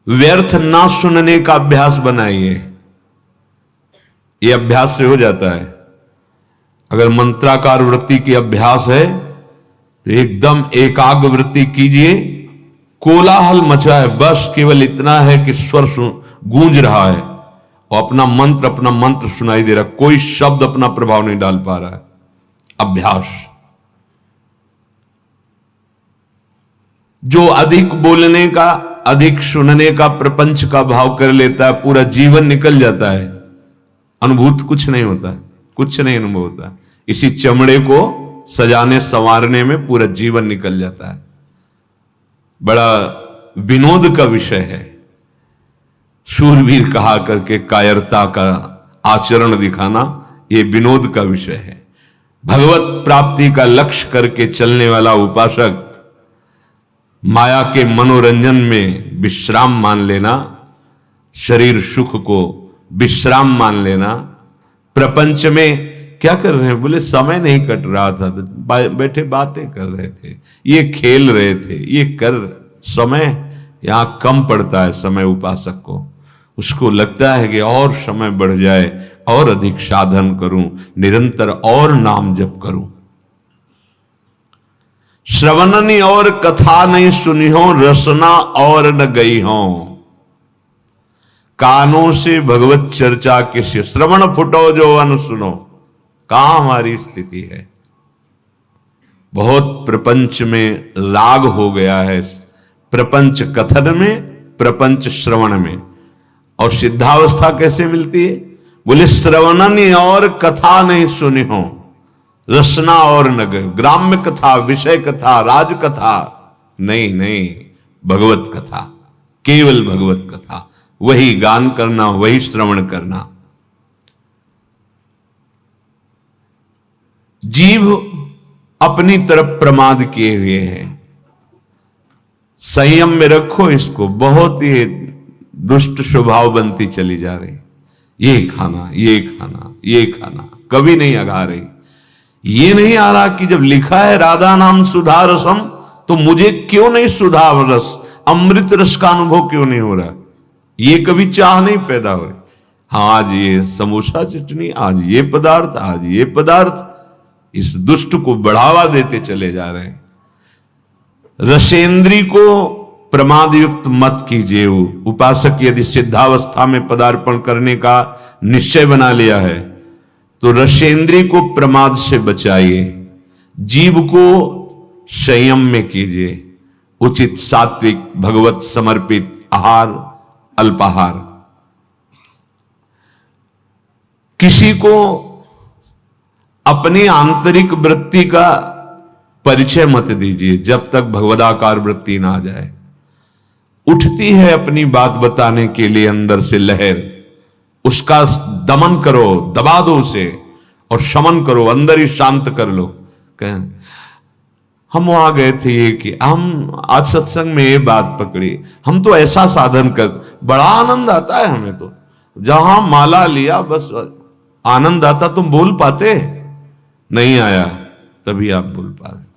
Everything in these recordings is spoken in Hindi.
व्यर्थ ना सुनने का अभ्यास बनाइए। यह अभ्यास से हो जाता है। अगर मंत्राकार वृत्ति की अभ्यास है तो एकदम एकाग्र वृत्ति कीजिए, कोलाहल मचा है, बस केवल इतना है कि स्वर गूंज रहा है और अपना मंत्र सुनाई दे रहा, कोई शब्द अपना प्रभाव नहीं डाल पा रहा है। अभ्यास। जो अधिक बोलने का, अधिक सुनने का, प्रपंच का भाव कर लेता है, पूरा जीवन निकल जाता है, अनुभूत कुछ नहीं होता है, कुछ नहीं अनुभव होता है। इसी चमड़े को सजाने संवारने में पूरा जीवन निकल जाता है। बड़ा विनोद का विषय है। शूरवीर कहा करके कायरता का आचरण दिखाना, यह विनोद का विषय है। भगवत प्राप्ति का लक्ष्य करके चलने वाला उपासक माया के मनोरंजन में विश्राम मान लेना, शरीर सुख को विश्राम मान लेना। प्रपंच में क्या कर रहे हैं? बोले समय नहीं कट रहा था तो बैठे बातें कर रहे थे, ये खेल रहे थे, ये कर। समय यहां कम पड़ता है। समय उपासक को, उसको लगता है कि और समय बढ़ जाए, और अधिक साधन करूं, निरंतर और नाम जप करूं। श्रवणनी और कथा नहीं सुनी हो, रसना और न गई हो। कानों से भगवत चर्चा किसी, श्रवण फुटो जो अन सुनो। कहां हमारी स्थिति है? बहुत प्रपंच में राग हो गया है, प्रपंच कथन में, प्रपंच श्रवण में। और सिद्धावस्था कैसे मिलती है? बोले श्रवणनी और कथा नहीं सुनी हो, रसना और न गए। ग्राम्य कथा, विषय कथा, राज कथा नहीं, नहीं, भगवत कथा, केवल भगवत कथा। वही गान करना, वही श्रवण करना। जीव अपनी तरफ प्रमाद किए हुए है। संयम में रखो इसको। बहुत ही दुष्ट स्वभाव बनती चली जा रही। ये खाना, ये खाना, ये खाना, कभी नहीं अगा रही। ये नहीं आ रहा कि जब लिखा है राधा नाम सुधा रसम, तो मुझे क्यों नहीं सुधा रस, अमृत रस का अनुभव क्यों नहीं हो रहा? ये कभी चाह नहीं पैदा हो रही। हाँ, आज ये समोसा चटनी, आज ये पदार्थ, आज ये पदार्थ, इस दुष्ट को बढ़ावा देते चले जा रहे हैं। रसेंद्री को प्रमाद युक्त मत कीजिए। उपासक यदि सिद्धावस्था में पदार्पण करने का निश्चय बना लिया है तो रसेंद्री को प्रमाद से बचाइए। जीव को संयम में कीजिए। उचित सात्विक भगवत समर्पित आहार, अल्पाहार। किसी को अपनी आंतरिक वृत्ति का परिचय मत दीजिए जब तक भगवदाकार वृत्ति ना आ जाए। उठती है अपनी बात बताने के लिए अंदर से लहर, उसका दमन करो, दबा दो उसे और शमन करो, अंदर ही शांत कर लो। हम वहां गए थे, ये कि हम आज सत्संग में ये बात पकड़ी, हम तो ऐसा साधन कर, बड़ा आनंद आता है हमें तो। जहां माला लिया बस आनंद आता। तुम बोल पाते? नहीं आया, तभी आप बोल पा रहे।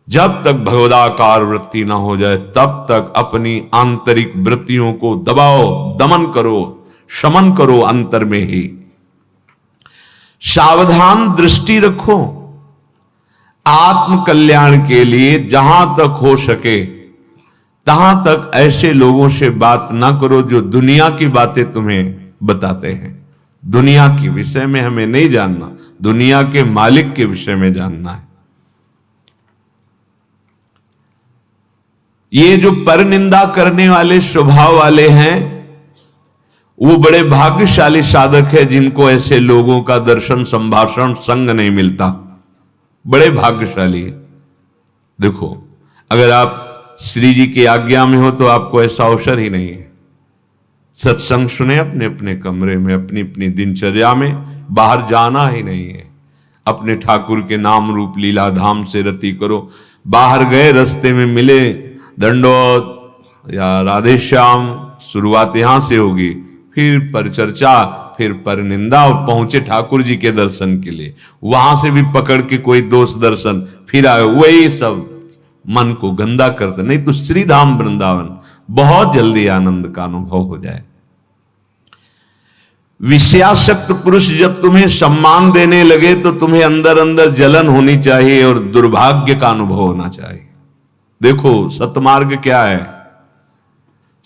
जब तक भगवदाकार वृत्ति ना हो जाए तब तक अपनी आंतरिक वृत्तियों को दबाओ, दमन करो, शमन करो अंतर में ही। सावधान दृष्टि रखो। आत्म कल्याण के लिए जहां तक हो सके तहां तक ऐसे लोगों से बात ना करो जो दुनिया की बातें तुम्हें बताते हैं। दुनिया के विषय में हमें नहीं जानना, दुनिया के मालिक के विषय में जानना है। ये जो परनिंदा करने वाले स्वभाव वाले हैं वो बड़े भाग्यशाली साधक है जिनको ऐसे लोगों का दर्शन, संभाषण, संग नहीं मिलता। बड़े भाग्यशाली है। देखो, अगर आप श्री जी की आज्ञा में हो तो आपको ऐसा अवसर ही नहीं है। सत्संग सुने अपने अपने कमरे में, अपनी अपनी दिनचर्या में, बाहर जाना ही नहीं है। अपने ठाकुर के नाम रूप लीला धाम से रति करो। बाहर गए, रास्ते में मिले, दंडोत या राधे श्याम, शुरुआत यहां से होगी, फिर पर चर्चा, फिर पर निंदा, पहुंचे ठाकुर जी के दर्शन के लिए, वहां से भी पकड़ के कोई दोस्त दर्शन, फिर आए, वही सब मन को गंदा करते। नहीं तो श्री धाम वृंदावन बहुत जल्दी आनंद का अनुभव हो जाए। विषयासक्त पुरुष जब तुम्हें सम्मान देने लगे तो तुम्हें अंदर अंदर जलन होनी चाहिए और दुर्भाग्य का अनुभव होना चाहिए। देखो सतमार्ग क्या है,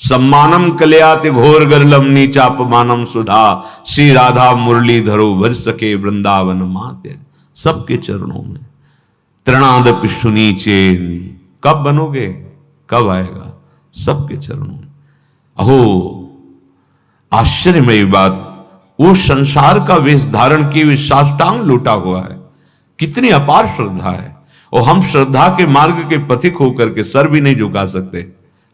सम्मानम कल्याति घोर गर्लम नीचापमानम सुधा, श्री राधा मुरलीधरो भज सके वृंदावन माते। सबके चरणों में तृणादपि सुनीचे, कब बनोगे, कब आएगा, सबके चरणों में। अहो आश्चर्यमयी बात, वो संसार का वेश धारण किए साष्टांग लूटा हुआ है, कितनी अपार श्रद्धा है। और हम श्रद्धा के मार्ग के पथिक होकर के सर भी नहीं झुका सकते।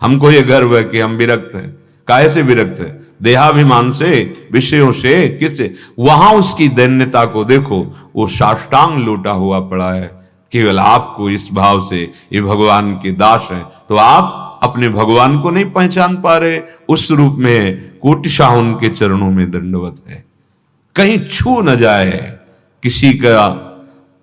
हमको ये गर्व है कि हम विरक्त हैं। काहे से विरक्त है? देहाभिमान से, विषयों से, किससे? वहां उसकी दैन्यता को देखो, वो साष्टांग लूटा हुआ पड़ा है। केवल आपको इस भाव से ये भगवान के दास हैं, तो आप अपने भगवान को नहीं पहचान पा रहे। उस रूप में कोटिशाह उनके चरणों में दंडवत है। कहीं छू न जाए किसी का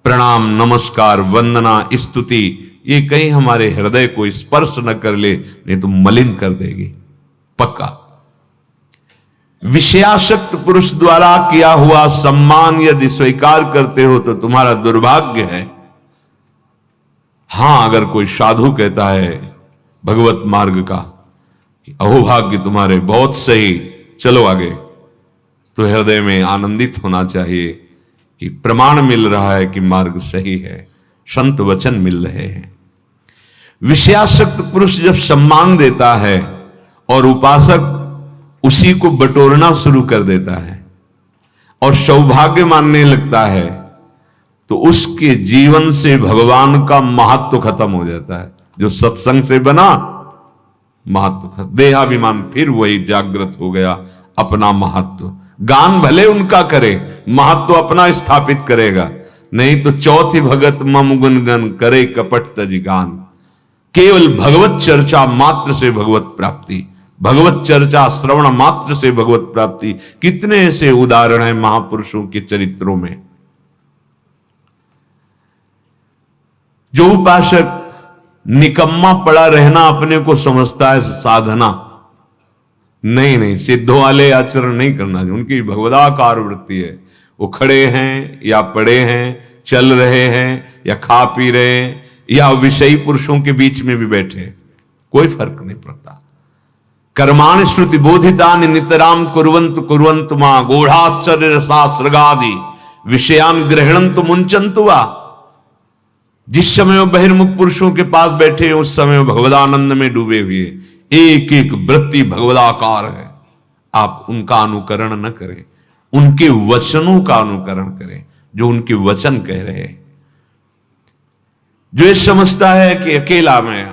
प्रणाम, नमस्कार, वंदना, स्तुति, ये कहीं हमारे हृदय को स्पर्श न कर ले, नहीं तो मलिन कर देगी पक्का। विषयासक्त पुरुष द्वारा किया हुआ सम्मान यदि स्वीकार करते हो तो तुम्हारा दुर्भाग्य है। हां, अगर कोई साधु कहता है भगवत मार्ग का कि अहोभाग्य तुम्हारे, बहुत सही, चलो आगे, तो हृदय में आनंदित होना चाहिए कि प्रमाण मिल रहा है कि मार्ग सही है, संत वचन मिल रहे हैं। विषयासक्त पुरुष जब सम्मान देता है और उपासक उसी को बटोरना शुरू कर देता है और सौभाग्य मानने लगता है, तो उसके जीवन से भगवान का महत्व खत्म हो जाता है। जो सत्संग से बना महत्व खत्म, देहाभिमान फिर वही जागृत हो गया, अपना महत्व। गान भले उनका करे, महत्व अपना स्थापित करेगा, नहीं तो चौथी भगत मम गुणगन करे कपट तज गान। केवल भगवत चर्चा मात्र से भगवत प्राप्ति, भगवत चर्चा श्रवण मात्र से भगवत प्राप्ति। कितने ऐसे उदाहरण हैं महापुरुषों के चरित्रों में। जो उपासक निकम्मा पड़ा रहना अपने को समझता है साधना, नहीं, सिद्धों वाले आचरण नहीं करना। उनकी भगवदाकार वृत्ति है। वो खड़े हैं या पड़े हैं, चल रहे हैं या खा पी रहे हैं या विषयी पुरुषों के बीच में भी बैठे, कोई फर्क नहीं पड़ता। कर्माणि श्रुति बोधितानि नितराम कुर्वन्तु कुर्वन्तु मां गूढ़ाश्चर्य रसासृगादि विषयान ग्रहणन्तु मुंचन्तु वा। जिस समय वो बहिर्मुख पुरुषों के पास बैठे हैं उस समय वो भगवदानंद में डूबे हुए, एक एक वृत्ति भगवदाकार है। आप उनका अनुकरण न करें, उनके वचनों का अनुकरण करें जो उनके वचन कह रहे हैं। जो ये समझता है कि अकेला मैं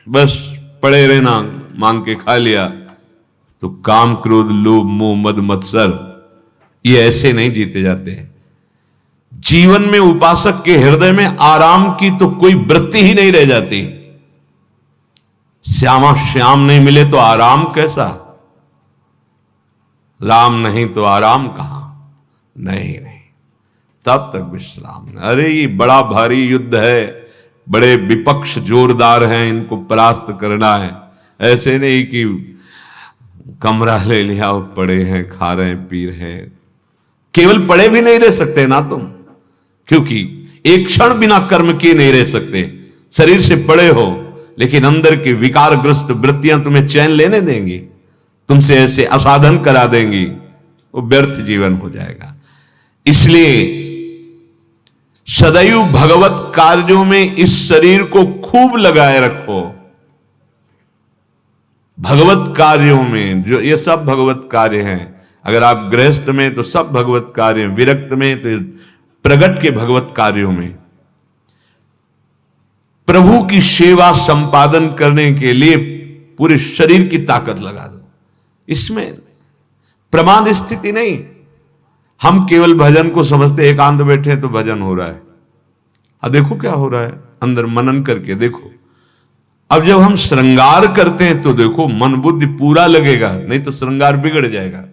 बस पड़े रहना, मांग के खा लिया, तो काम क्रोध लोभ मोह मद मत्सर ये ऐसे नहीं जीते जाते हैं। जीवन में उपासक के हृदय में आराम की तो कोई वृत्ति ही नहीं रह जाती। श्यामा श्याम नहीं मिले तो आराम कैसा, राम नहीं तो आराम कहां, नहीं, तब तक विश्राम। अरे ये बड़ा भारी युद्ध है, बड़े विपक्ष जोरदार हैं, इनको परास्त करना है। ऐसे नहीं कि कमरा ले लिया, पड़े हैं, खा रहे हैं, पी रहे हैं। केवल पड़े भी नहीं रह सकते ना तुम, क्योंकि एक क्षण बिना कर्म किए नहीं रह सकते। शरीर से पड़े हो लेकिन अंदर की विकारग्रस्त वृत्तियां तुम्हें चैन लेने देंगी, तुमसे ऐसे असाधन करा देंगी, वो व्यर्थ जीवन हो जाएगा। इसलिए सदैव भगवत कार्यों में इस शरीर को खूब लगाए रखो। भगवत कार्यों में, जो ये सब भगवत कार्य हैं। अगर आप गृहस्थ में तो सब भगवत कार्य, विरक्त में तो प्रगट के भगवत कार्यों में प्रभु की सेवा संपादन करने के लिए पूरे शरीर की ताकत लगा दो। इसमें प्रमाद स्थिति नहीं। हम केवल भजन को समझते, एकांत बैठे तो भजन हो रहा है। अब देखो क्या हो रहा है, अंदर मनन करके देखो। अब जब हम श्रृंगार करते हैं तो देखो मन बुद्धि पूरा लगेगा, नहीं तो श्रृंगार बिगड़ जाएगा।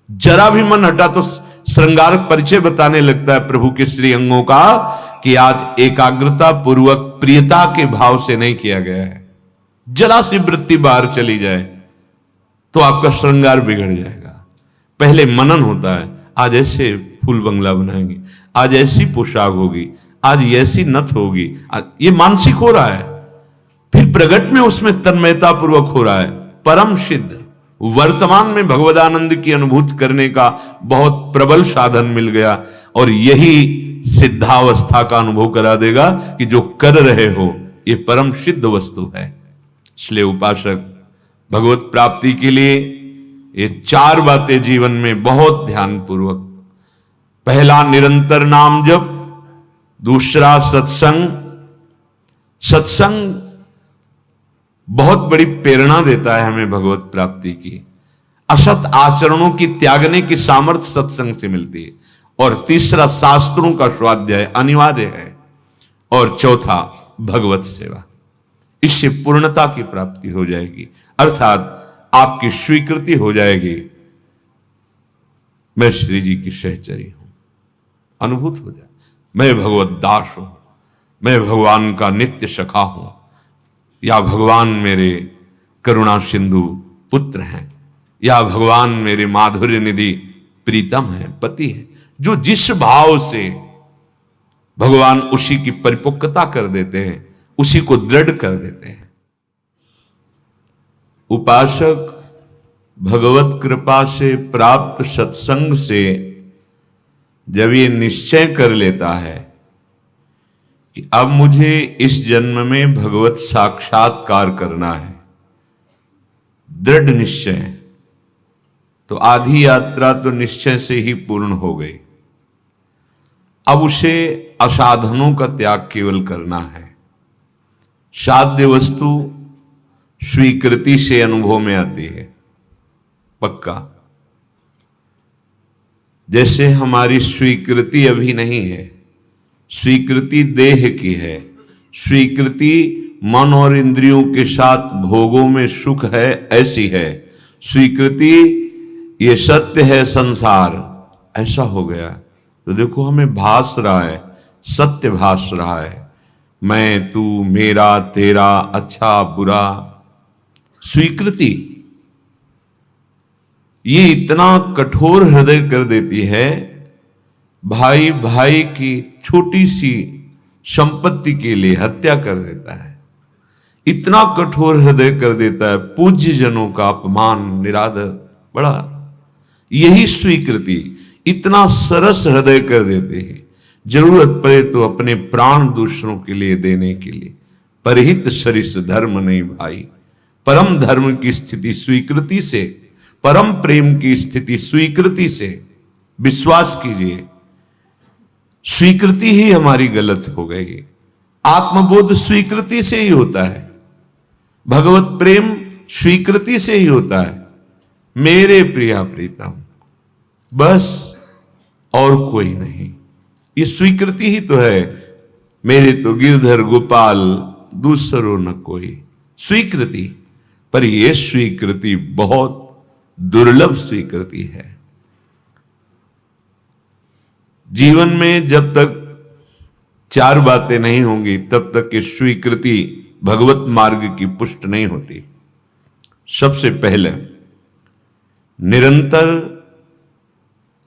जरा भी मन हटा तो श्रृंगार परिचय बताने लगता है प्रभु के श्री अंगों का कि आज एकाग्रता पूर्वक प्रियता के भाव से नहीं किया गया है। जरा सी वृत्ति बाहर चली जाए तो आपका श्रृंगार बिगड़ जाएगा। पहले मनन होता है, आज ऐसे फूल बंगला बनाएंगे, आज ऐसी पोशाक होगी, आज ऐसी नथ होगी, आज ये मानसिक हो रहा है। फिर प्रगट में उसमें तन्मयता पूर्वक हो रहा है। परम सिद्ध वर्तमान में भगवदानंद की अनुभूति करने का बहुत प्रबल साधन मिल गया, और यही सिद्धावस्था का अनुभव करा देगा कि जो कर रहे हो ये परम सिद्ध वस्तु है। इसलिए उपासक भगवत प्राप्ति के लिए ये 4 बातें जीवन में बहुत ध्यान पूर्वक, पहला निरंतर नाम जप, दूसरा सत्संग। सत्संग बहुत बड़ी प्रेरणा देता है हमें भगवत प्राप्ति की। असत आचरणों की त्यागने की सामर्थ्य सत्संग से मिलती है। और तीसरा शास्त्रों का स्वाध्याय अनिवार्य है। और चौथा भगवत सेवा। इससे पूर्णता की प्राप्ति हो जाएगी, अर्थात आपकी स्वीकृति हो जाएगी, मैं श्री जी की सहचरी हूं, अनुभूत हो जाए, मैं भगवत दास हूं, मैं भगवान का नित्य सखा हूं, या भगवान मेरे करुणा सिंधु पुत्र हैं, या भगवान मेरे माधुर्य निधि प्रीतम है, पति है। जो जिस भाव से भगवान उसी की परिपक्वता कर देते हैं, उसी को दृढ़ कर देते हैं। उपासक भगवत कृपा से प्राप्त सत्संग से जब ये निश्चय कर लेता है कि अब मुझे इस जन्म में भगवत साक्षात्कार करना है, दृढ़ निश्चय, तो आधी यात्रा तो निश्चय से ही पूर्ण हो गई। अब उसे असाधनों का त्याग केवल करना है। साध्य वस्तु स्वीकृति से अनुभव में आती है, पक्का। जैसे हमारी स्वीकृति अभी नहीं है, स्वीकृति देह की है, स्वीकृति मन और इंद्रियों के साथ भोगों में सुख है, ऐसी है। स्वीकृति ये सत्य है संसार, ऐसा हो गया। तो देखो हमें भास रहा है, सत्य भास रहा है, मैं तू मेरा तेरा अच्छा बुरा। स्वीकृति ये इतना कठोर हृदय कर देती है, भाई भाई की छोटी सी संपत्ति के लिए हत्या कर देता है, इतना कठोर हृदय कर देता है, पूज्य जनों का अपमान निरादर। बड़ा यही स्वीकृति इतना सरस हृदय कर देते हैं, जरूरत पड़े तो अपने प्राण दूसरों के लिए देने के लिए। परहित सरिस धर्म नहीं भाई। परम धर्म की स्थिति स्वीकृति से, परम प्रेम की स्थिति स्वीकृति से। विश्वास कीजिए, स्वीकृति ही हमारी गलत हो गई। आत्मबोध स्वीकृति से ही होता है, भगवत प्रेम स्वीकृति से ही होता है। मेरे प्रिया प्रीतम, बस और कोई नहीं। ये स्वीकृति ही तो है, मेरे तो गिरधर गोपाल दूसरो न कोई। स्वीकृति, पर यह स्वीकृति बहुत दुर्लभ स्वीकृति है। जीवन में जब तक 4 बातें नहीं होंगी तब तक ये स्वीकृति भगवत मार्ग की पुष्ट नहीं होती। सबसे पहले निरंतर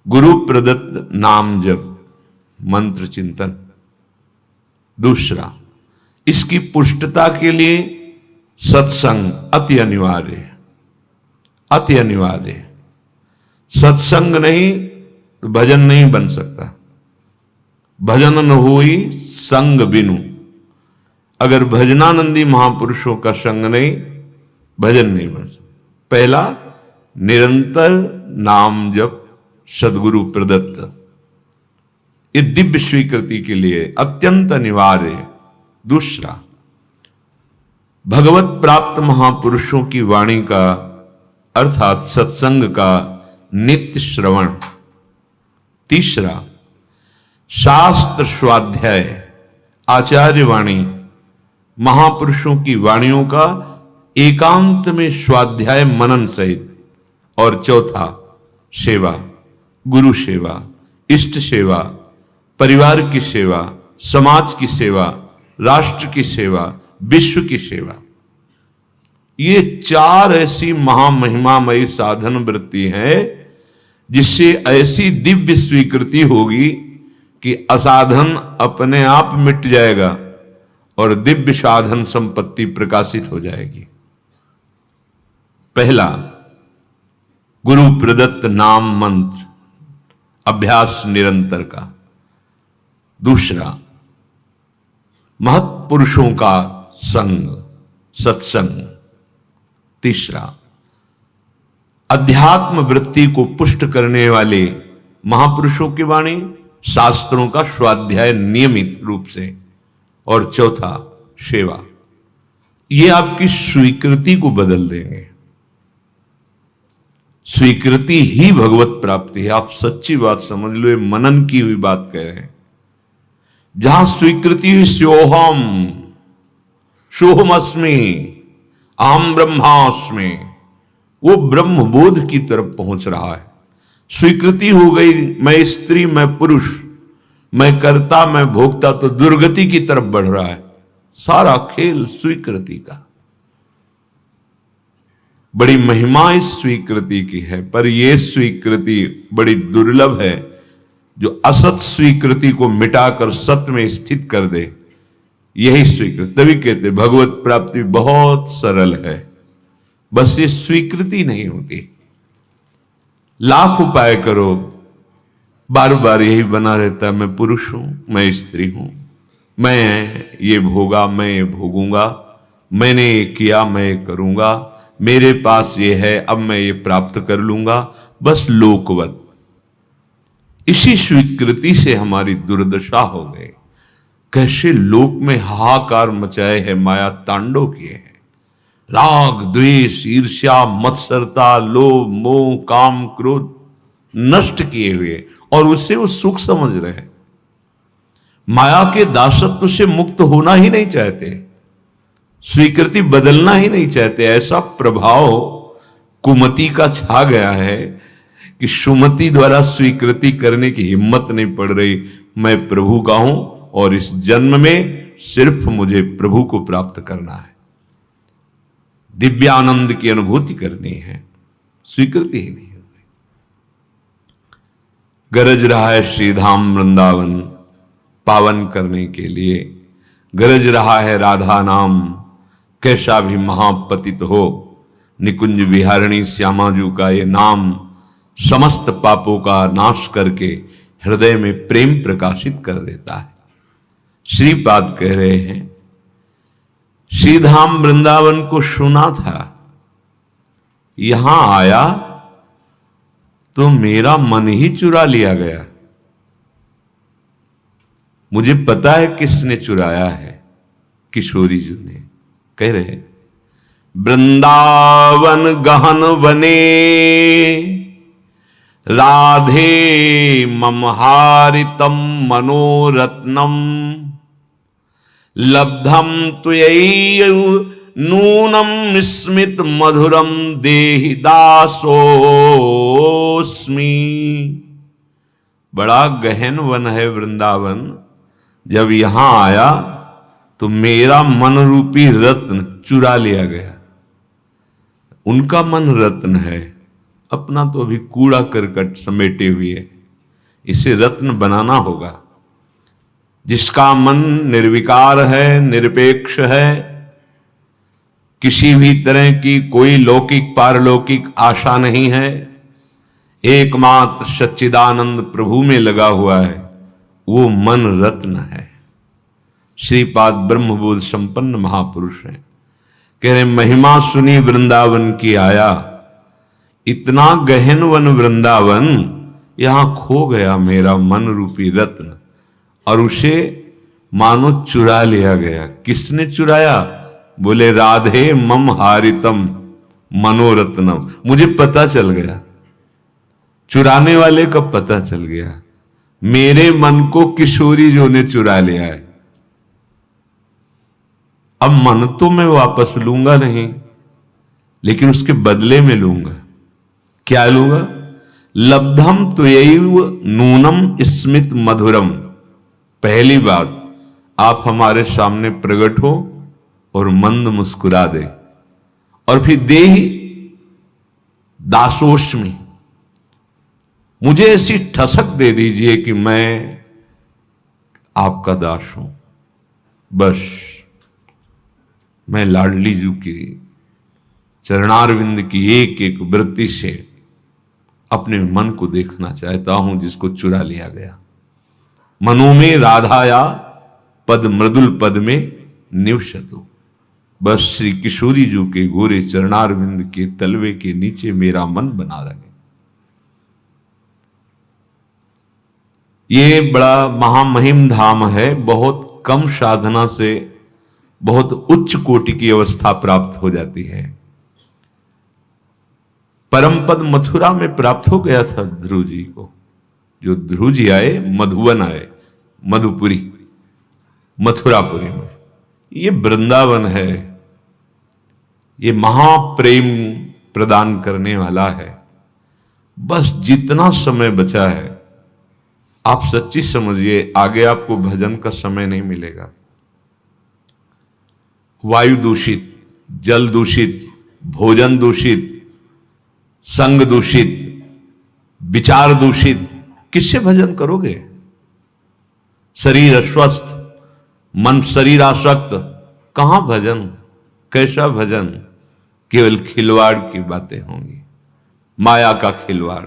गुरु प्रदत्त नाम जप, मंत्र चिंतन। दूसरा, इसकी पुष्टता के लिए सत्संग अति अनिवार्य है, अति अनिवार्य है। सत्संग नहीं तो भजन नहीं बन सकता। भजन न होई संग बिनु। अगर भजनानंदी महापुरुषों का संग नहीं, भजन नहीं बन सकता। पहला, निरंतर नाम जप सदगुरु प्रदत्त, ये दिव्य स्वीकृति के लिए अत्यंत अनिवार्य है। दूसरा, भगवत प्राप्त महापुरुषों की वाणी का अर्थात सत्संग का नित्य श्रवण। तीसरा, शास्त्र स्वाध्याय, आचार्य वाणी, महापुरुषों की वाणियों का एकांत में स्वाध्याय मनन सहित। और चौथा, सेवा, गुरु सेवा, इष्ट सेवा, परिवार की सेवा, समाज की सेवा, राष्ट्र की सेवा, विश्व की सेवा। ये चार ऐसी महामहिमामयी साधन वृत्ति है जिससे ऐसी दिव्य स्वीकृति होगी कि असाधन अपने आप मिट जाएगा और दिव्य साधन संपत्ति प्रकाशित हो जाएगी। पहला, गुरु प्रदत्त नाम मंत्र, अभ्यास निरंतर का। दूसरा, महत्पुरुषों का संग, सत्संग। तीसरा, अध्यात्म वृत्ति को पुष्ट करने वाले महापुरुषों की वाणी, शास्त्रों का स्वाध्याय नियमित रूप से। और चौथा, सेवा। ये आपकी स्वीकृति को बदल देंगे। स्वीकृति ही भगवत प्राप्ति है। आप सच्ची बात समझ लो, ये मनन की हुई बात कह रहे हैं। जहां स्वीकृति हुई सोहम, सोहमस्मि, अहम ब्रह्मास्मि, वो ब्रह्मबोध की तरफ पहुंच रहा है। स्वीकृति हो गई, मैं स्त्री, मैं पुरुष, मैं कर्ता, मैं भोक्ता, तो दुर्गति की तरफ बढ़ रहा है। सारा खेल स्वीकृति का। बड़ी महिमा इस स्वीकृति की है, पर यह स्वीकृति बड़ी दुर्लभ है जो असत स्वीकृति को मिटाकर सत्य में स्थित कर दे। यही स्वीकृति, तभी कहते भगवत प्राप्ति बहुत सरल है, बस ये स्वीकृति नहीं होती। लाख उपाय करो, बार बार यही बना रहता है, मैं पुरुष हूं, मैं स्त्री हूं, मैं ये भोगा, मैं ये भोगूंगा, मैंने ये किया, मैं ये करूंगा, मेरे पास ये है, अब मैं ये प्राप्त कर लूंगा, बस लोकवत। इसी स्वीकृति से हमारी दुर्दशा हो गई। कैसे लोक में हाहाकार मचाए है, माया तांडव किए हैं। राग, द्वेष, ईर्ष्या, मत्सरता, लोभ, मोह, काम, क्रोध नष्ट किए हुए, और उससे वो सुख समझ रहे हैं। माया के दासत्व से मुक्त होना ही नहीं चाहते, स्वीकृति बदलना ही नहीं चाहते। ऐसा प्रभाव कुमति का छा गया है कि सुमति द्वारा स्वीकृति करने की हिम्मत नहीं पड़ रही। मैं प्रभु का हूं और इस जन्म में सिर्फ मुझे प्रभु को प्राप्त करना है, दिव्यानंद की अनुभूति करनी है, स्वीकृति ही नहीं हो रही। गरज रहा है श्रीधाम वृंदावन पावन करने के लिए, गरज रहा है राधा नाम, कैसा भी महापतित हो। निकुंज विहारिणी श्यामाजू का ये नाम समस्त पापों का नाश करके हृदय में प्रेम प्रकाशित कर देता है। श्रीपाद कह रहे हैं, श्रीधाम वृंदावन को सुना था, यहां आया तो मेरा मन ही चुरा लिया गया। मुझे पता है किसने चुराया है, किशोरी जी ने। कह रहे वृंदावन गहन वने राधे ममहारितम मनोरत्नम लब्धम त्वयैव नूनम स्मित मधुरम देहि दासोस्मि। बड़ा गहन वन है वृंदावन। जब यहां आया तो मेरा मन रूपी रत्न चुरा लिया गया। उनका मन रत्न है, अपना तो अभी कूड़ा करकट समेटे हुए है। इसे रत्न बनाना होगा। जिसका मन निर्विकार है, निरपेक्ष है, किसी भी तरह की कोई लौकिक पारलौकिक आशा नहीं है, एकमात्र सच्चिदानंद प्रभु में लगा हुआ है, वो मन रत्न है। श्रीपाद ब्रह्मबोध संपन्न महापुरुष हैं। कह रहे महिमा सुनी वृंदावन की आया, इतना गहन वन वृंदावन, यहां खो गया मेरा मन रूपी रत्न, और उसे मानो चुरा लिया गया। किसने चुराया? बोले राधे मम हारितम मनोरत्नम। मुझे पता चल गया, चुराने वाले का पता चल गया। मेरे मन को किशोरी जो ने चुरा लिया है। अब मन तो मैं वापस लूंगा नहीं, लेकिन उसके बदले में लूंगा। क्या लूंगा? लब्धम त्वयैव नूनम स्मित मधुरम। पहली बात, आप हमारे सामने प्रकट हो और मंद मुस्कुरा दे, और फिर देहि दासोष्मी, मुझे ऐसी ठसक दे दीजिए कि मैं आपका दास हूं। बस मैं लाडली जी की चरणारविंद की एक एक वृत्ति से अपने मन को देखना चाहता हूं, जिसको चुरा लिया गया। मनो में राधाया पद मृदुल पद में निवसतु। बस श्री किशोरी जी के गोरे चरणारविंद के तलवे के नीचे मेरा मन बना रहे। ये बड़ा महामहिम धाम है। बहुत कम साधना से बहुत उच्च कोटि की अवस्था प्राप्त हो जाती है। परम पद मथुरा में प्राप्त हो गया था ध्रुव जी को। जो ध्रुव जी आए, मधुवन आए, मधुपुरी, मथुरापुरी में। ये वृंदावन है, ये महाप्रेम प्रदान करने वाला है। बस जितना समय बचा है, आप सच्ची समझिए, आगे आपको भजन का समय नहीं मिलेगा। वायु दूषित, जल दूषित, भोजन दूषित, संग दूषित, विचार दूषित, किससे भजन करोगे? शरीर अस्वस्थ, मन शरीर आसक्त, कहां भजन? कैसा भजन? केवल खिलवाड़ की बातें होंगी, माया का खिलवाड़।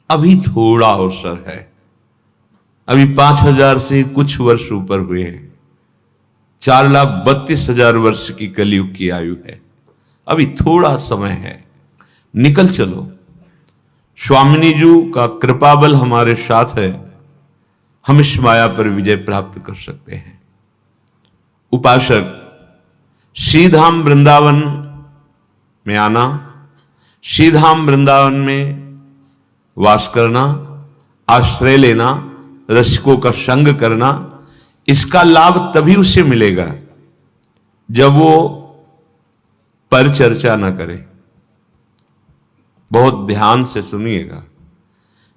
अभी थोड़ा अवसर है, अभी 5000 से कुछ वर्ष ऊपर हुए हैं। 4,32,000 वर्ष की कलयुग की आयु है। अभी थोड़ा समय है, निकल चलो। स्वामिनी जी का कृपा बल हमारे साथ है, हम इस माया पर विजय प्राप्त कर सकते हैं। उपासक, श्रीधाम वृंदावन में आना, श्रीधाम वृंदावन में वास करना, आश्रय लेना, रसिकों का संग करना, इसका लाभ तभी उसे मिलेगा जब वो परिचर्चा न करे। बहुत ध्यान से सुनिएगा।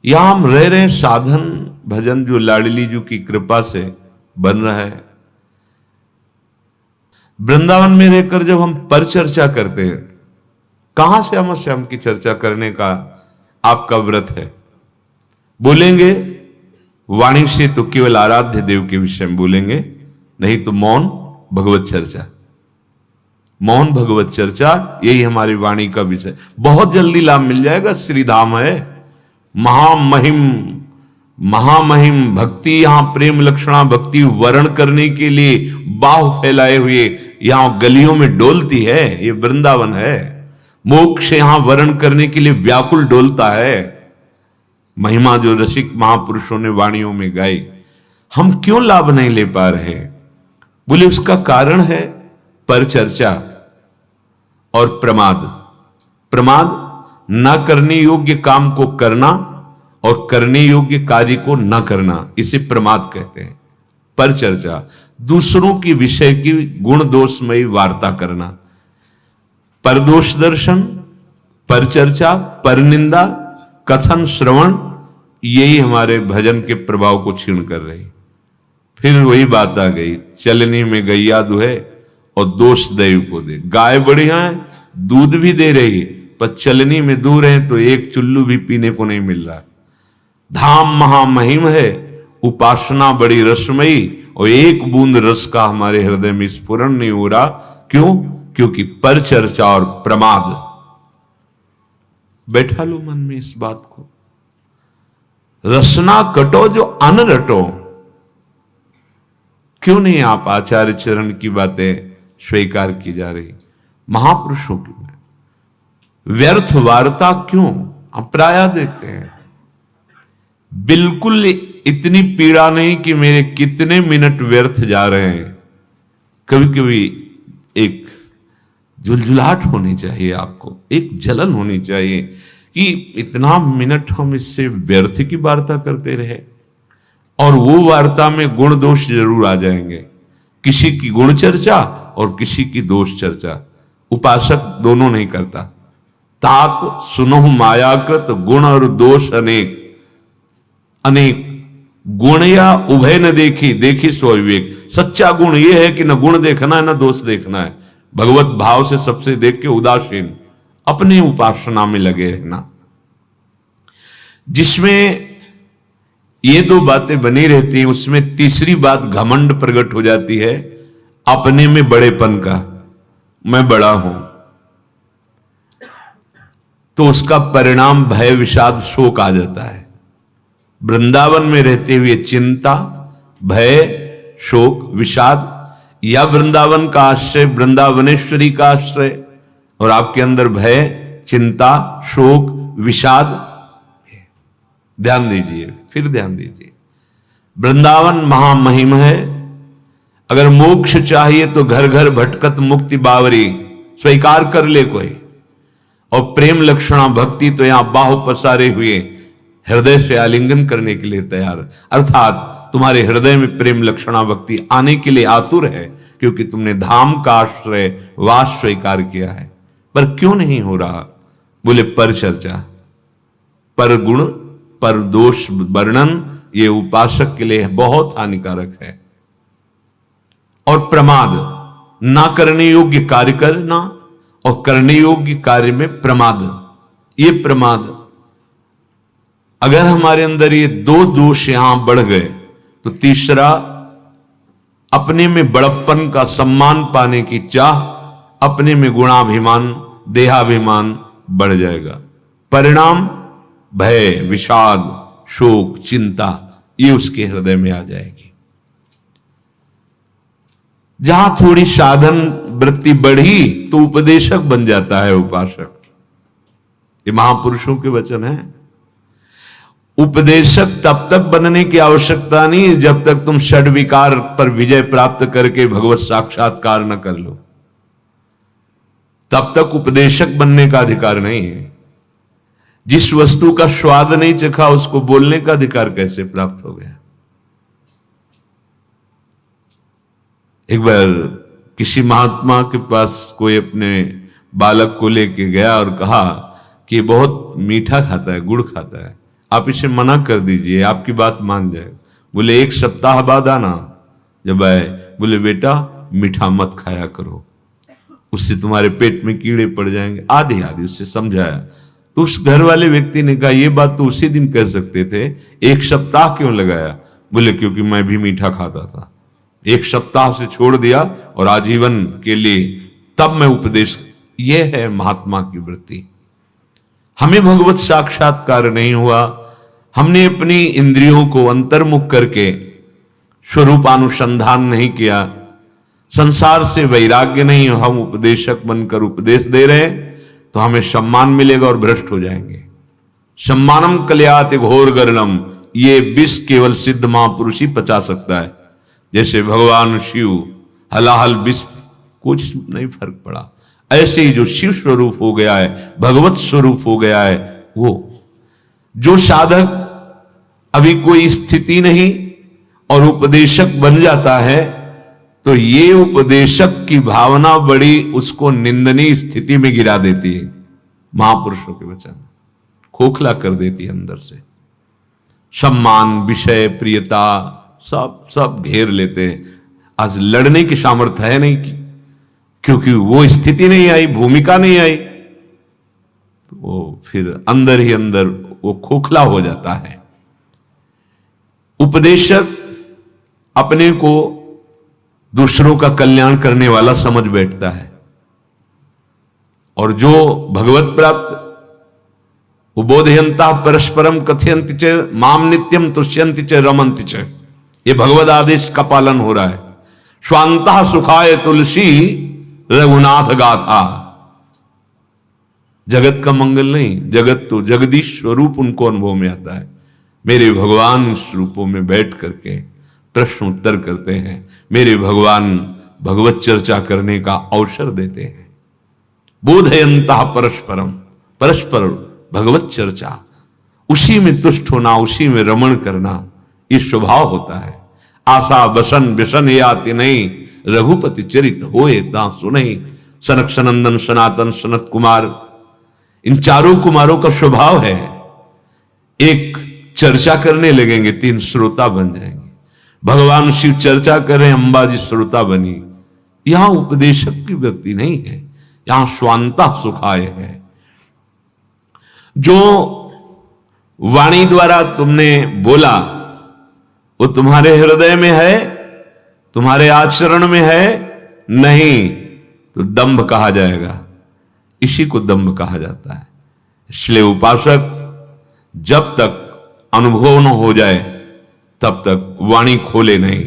यहां हम रह रहे साधन भजन जो लाडली जी की कृपा से बन रहा है। वृंदावन में रहकर जब हम परिचर्चा करते हैं, कहां से हम श्याम की चर्चा करने का आपका व्रत है? बोलेंगे वाणी से तो केवल आराध्य देव के विषय में बोलेंगे, नहीं तो मौन भगवत चर्चा। मौन भगवत चर्चा, यही हमारी वाणी का विषय। बहुत जल्दी लाभ मिल जाएगा। श्रीधाम है, महामहिम, महामहिम भक्ति। यहां प्रेम लक्षणा भक्ति वर्ण करने के लिए बाह फैलाए हुए यहां गलियों में डोलती है। ये वृंदावन है। मोक्ष यहां वर्ण करने के लिए व्याकुल डोलता है। महिमा जो रसिक महापुरुषों ने वाणियों में गाई, हम क्यों लाभ नहीं ले पा रहे? बोले उसका कारण है परिचर्चा और प्रमाद। प्रमाद, न करने योग्य काम को करना और करने योग्य कार्य को न करना, इसे प्रमाद कहते हैं। परिचर्चा, दूसरों की विषय की गुण दोषमयी वार्ता करना। परदोष दर्शन, परिचर्चा, परनिंदा, कथन, श्रवण, यही हमारे भजन के प्रभाव को क्षीण कर रही। फिर वही बात आ गई, चलनी में गैया दुहे और दोष दैव को दे। गाय बढ़िया है, दूध भी दे रही, पर चलनी में दूर है तो एक चुल्लू भी पीने को नहीं मिल रहा। धाम महामहिम है, उपासना बड़ी रसमयी, और एक बूंद रस का हमारे हृदय में स्फुरण नहीं हो रहा। क्यों? क्योंकि परिचर्चा और प्रमाद। बैठा लो मन में इस बात को। रसना कटो जो अन रटो। क्यों नहीं आप आचार्य चरण की बातें स्वीकार की जा रही? महापुरुषों की व्यर्थ वार्ता क्यों? हम प्राय देखते हैं, बिल्कुल इतनी पीड़ा नहीं कि मेरे कितने मिनट व्यर्थ जा रहे हैं। कभी कभी एक झुलझुलाहट होनी चाहिए, आपको एक जलन होनी चाहिए कि इतना मिनट हम इससे व्यर्थ की वार्ता करते रहे। और वो वार्ता में गुण दोष जरूर आ जाएंगे, किसी की गुण चर्चा और किसी की दोष चर्चा। उपासक दोनों नहीं करता। तात सुनो मायाकृत गुण और दोष अनेक। अनेक गुण या उभय न देखी, देखी सो विवेक। सच्चा गुण यह है कि न गुण देखना है न दोष देखना है। भगवत भाव से सबसे देख के उदासीन, अपनी उपासना में लगे रहना। जिसमें ये दो बातें बनी रहती हैं, उसमें तीसरी बात घमंड प्रकट हो जाती है, अपने में बड़ेपन का, मैं बड़ा हूं। तो उसका परिणाम भय विषाद शोक आ जाता है। वृंदावन में रहते हुए चिंता, भय, शोक, विषाद, या वृंदावन का आश्रय, वृंदावनेश्वरी का आश्रय, और आपके अंदर भय, चिंता, शोक, विषाद। ध्यान दीजिए, फिर ध्यान दीजिए। वृंदावन महामहिम है। अगर मोक्ष चाहिए तो घर घर भटकत मुक्ति बावरी, स्वीकार कर ले कोई। और प्रेम लक्षणा भक्ति तो यहां बाहु पसारे हुए हृदय से आलिंगन करने के लिए तैयार, अर्थात तुम्हारे हृदय में प्रेम लक्षणा भक्ति आने के लिए आतुर है, क्योंकि तुमने धाम का आश्रय वास स्वीकार किया है। पर क्यों नहीं हो रहा? बोले पर चर्चा, पर गुण, पर दोष वर्णन, ये उपासक के लिए बहुत हानिकारक है। और प्रमाद, ना करने योग्य कार्य करना और करने योग्य कार्य में प्रमाद, ये प्रमाद। अगर हमारे अंदर ये दो दोष यहां बढ़ गए तो तीसरा, अपने में बड़प्पन का सम्मान पाने की चाह, अपने में गुणाभिमान, देहाभिमान बढ़ जाएगा। परिणाम भय, विषाद, शोक, चिंता, ये उसके हृदय में आ जाएगी। जहां थोड़ी साधन वृत्ति बढ़ी तो उपदेशक बन जाता है उपासक। ये महापुरुषों के वचन है। उपदेशक तब तक बनने की आवश्यकता नहीं जब तक तुम षड विकार पर विजय प्राप्त करके भगवत साक्षात्कार न कर लो, तब तक उपदेशक बनने का अधिकार नहीं है। जिस वस्तु का स्वाद नहीं चखा उसको बोलने का अधिकार कैसे प्राप्त हो गया? एक बार किसी महात्मा के पास कोई अपने बालक को लेके गया और कहा कि बहुत मीठा खाता है, गुड़ खाता है, आप इसे मना कर दीजिए, आपकी बात मान जाए। बोले 1 सप्ताह बाद आना। जब आए बोले बेटा मीठा मत खाया करो, उससे तुम्हारे पेट में कीड़े पड़ जाएंगे, आधी आधी उससे समझाया। तो उस घर वाले व्यक्ति ने कहा ये बात तो उसी दिन कह सकते थे, 1 सप्ताह क्यों लगाया? बोले क्योंकि मैं भी मीठा खाता था, 1 सप्ताह से छोड़ दिया और आजीवन के लिए तब मैं उपदेश। यह है महात्मा की वृत्ति। हमें भगवत साक्षात्कार नहीं हुआ, हमने अपनी इंद्रियों को अंतर्मुख करके स्वरूपानुसंधान नहीं किया, संसार से वैराग्य नहीं, हम उपदेशक बनकर उपदेश दे रहे हैं तो हमें सम्मान मिलेगा और भ्रष्ट हो जाएंगे। सम्मानम कल्याति घोर गर्णम, ये विष केवल सिद्ध महापुरुष ही पचा सकता है। जैसे भगवान शिव हलाहल विष कुछ नहीं फर्क पड़ा, ऐसे ही जो शिव स्वरूप हो गया है, भगवत स्वरूप हो गया है, वो जो साधक अभी कोई स्थिति नहीं और उपदेशक बन जाता है तो ये उपदेशक की भावना बड़ी उसको निंदनीय स्थिति में गिरा देती है। महापुरुषों के वचन खोखला कर देती है अंदर से। सम्मान, विषय, प्रियता सब घेर लेते हैं। आज लड़ने की सामर्थ्य है नहीं क्योंकि वो स्थिति नहीं आई, भूमिका नहीं आई, वो फिर अंदर ही अंदर वो खोखला हो जाता है। उपदेशक अपने को दूसरों का कल्याण करने वाला समझ बैठता है, और जो भगवत प्राप्त उबोधयंता परस्परम कथयंति च माम नित्यम तुष्यंति च रमंति च, ये भगवद आदेश का पालन हो रहा है। स्वांतः सुखाय तुलसी रघुनाथ गाथा। जगत का मंगल नहीं, जगत तो जगदीश स्वरूप उनको अनुभव में आता है। मेरे भगवान इस रूपों में बैठ करके प्रश्न उत्तर करते हैं, मेरे भगवान भगवत चर्चा करने का अवसर देते हैं। बोधयंता परस्परम, परस्पर भगवत चर्चा, उसी में तुष्ट होना, उसी में रमण करना, ये स्वभाव होता है। आशा बसन व्यसन याति नहीं, रघुपति चरित होए ता सुनहि। सनक सनंदन सनातन सनत कुमार, इन चारों कुमारों का स्वभाव है, एक चर्चा करने लगेंगे 3 श्रोता बन जाएंगे। भगवान शिव चर्चा कर रहे हैं, अंबाजी श्रोता बनी, यहां उपदेशक की वृत्ति नहीं है, यहां स्वांता सुखाय है। जो वाणी द्वारा तुमने बोला वो तुम्हारे हृदय में है, तुम्हारे आचरण में है नहीं, तो दंभ कहा जाएगा। इसी को दंभ कहा जाता है। इसलिए उपासक जब तक अनुभव न हो जाए तब तक वाणी खोले नहीं।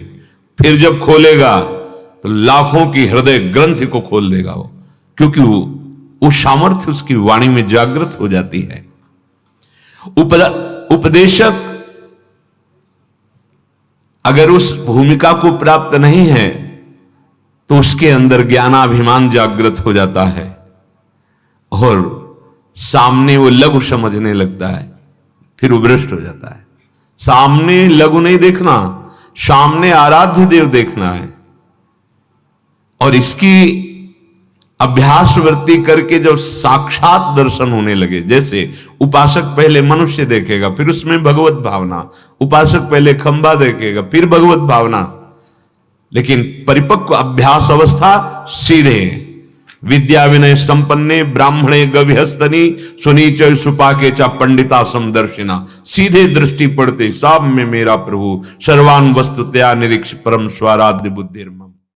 फिर जब खोलेगा तो लाखों की हृदय ग्रंथि को खोल देगा वो, क्योंकि वो सामर्थ्य उसकी वाणी में जागृत हो जाती है। उपदेशक अगर उस भूमिका को प्राप्त नहीं है तो उसके अंदर ज्ञानाभिमान जागृत हो जाता है और सामने वो लघु समझने लगता है, फिर वो भ्रष्ट हो जाता है। सामने लघु नहीं देखना, सामने आराध्य देव देखना है। और इसकी अभ्यास वृत्ति करके जब साक्षात दर्शन होने लगे, जैसे उपासक पहले मनुष्य देखेगा फिर उसमें भगवत भावना, उपासक पहले खंबा देखेगा फिर भगवत भावना, लेकिन परिपक्व अभ्यास अवस्था सीधे विद्या विनय संपन्ने ब्राह्मणे गविहस्तनी सुनीच सुपाके चा पंडिता समदर्शिना, सीधे दृष्टि पड़ते सब में मेरा प्रभु सर्वान वस्तुतया निरीक्ष परम स्वाराध्य बुद्धिर्मम।